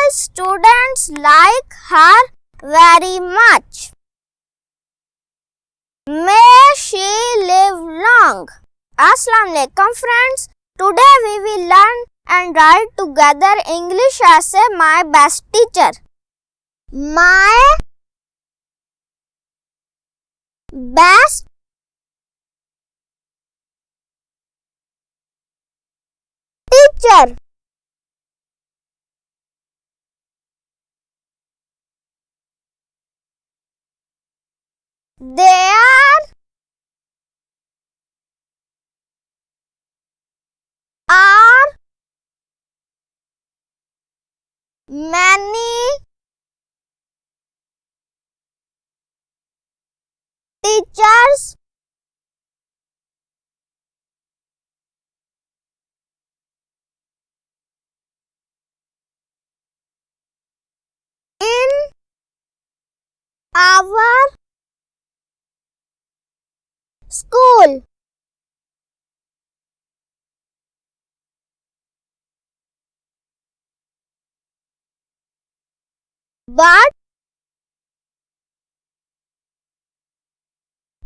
students like her very much. May she live long. Assalamu alaikum friends. Today we will learn and write together English essay My Best Teacher. My best teacher. There are many teachers in our school. But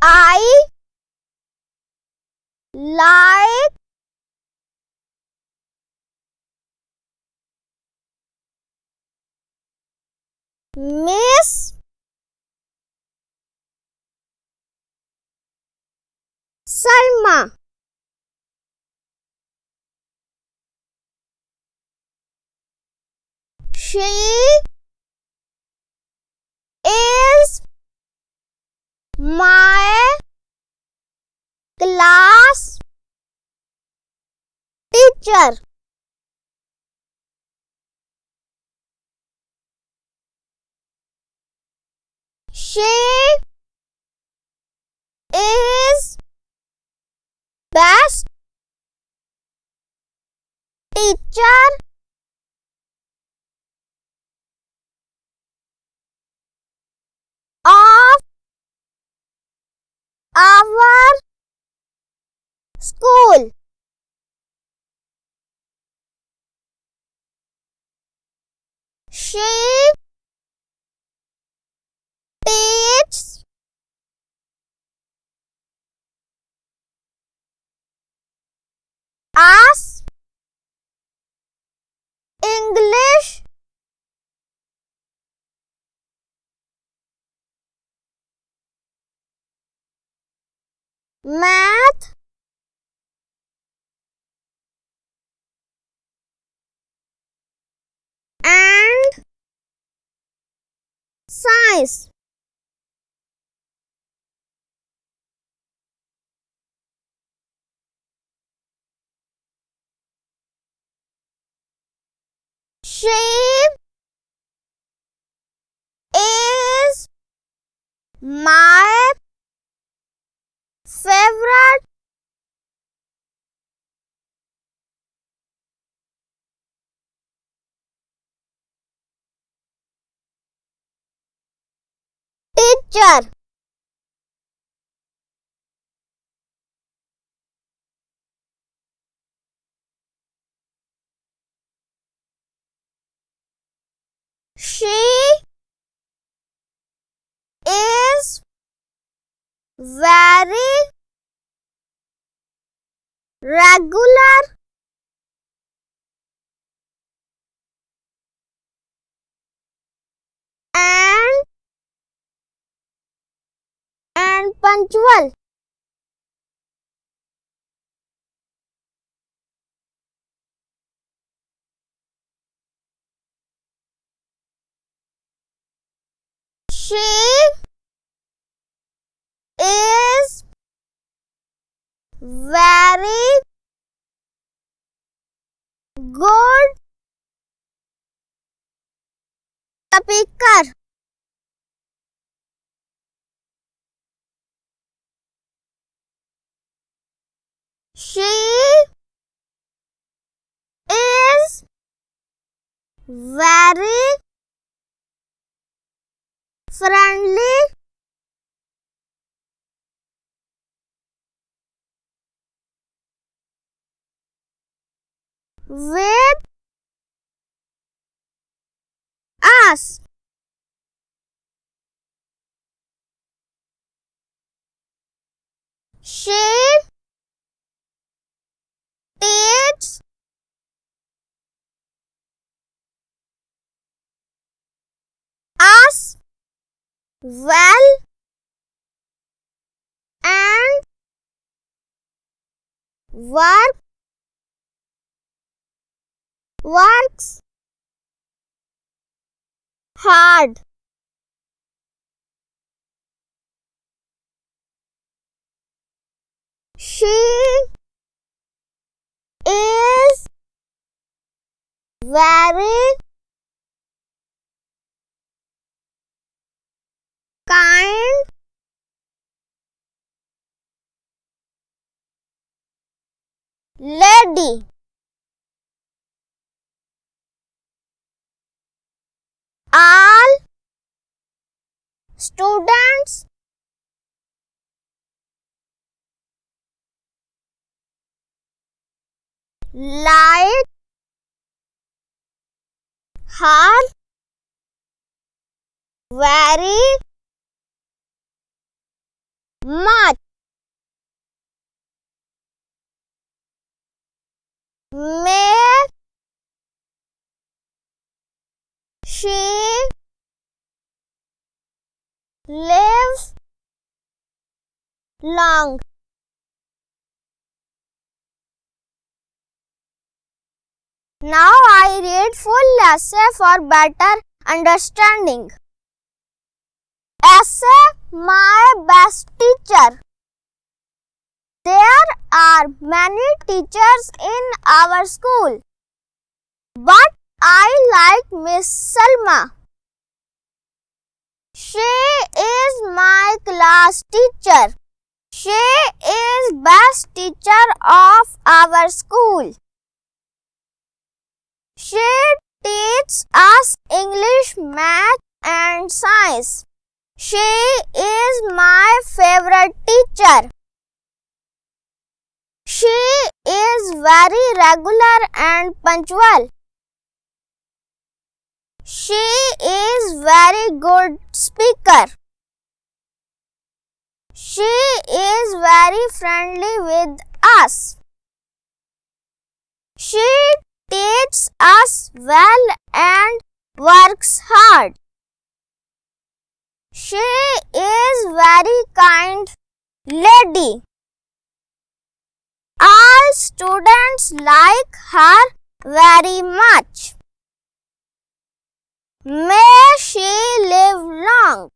I like Miss Salma. She is my class teacher. She is best teacher of our school. She teaches us English, math, and science. She is my favorite teacher. She is very regular and punctual. She is very good speaker. She is very friendly with class. She teaches us well and works hard. She is very kind lady. All students like her very much. May she live long. Now I read full essay for better understanding. Essay, my best teacher. There are many teachers in our school, but I like Miss Salma. She is my class teacher. She is best teacher of our school. She teaches us English, math and science. She is my favorite teacher. She is very regular and punctual. She is very good speaker. She is very friendly with us. She teaches us well and works hard. She is very kind lady. All students like her very much. May she live long.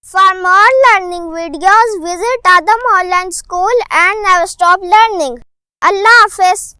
For more learning videos, visit Adam Online School and never stop learning. Allah Hafiz.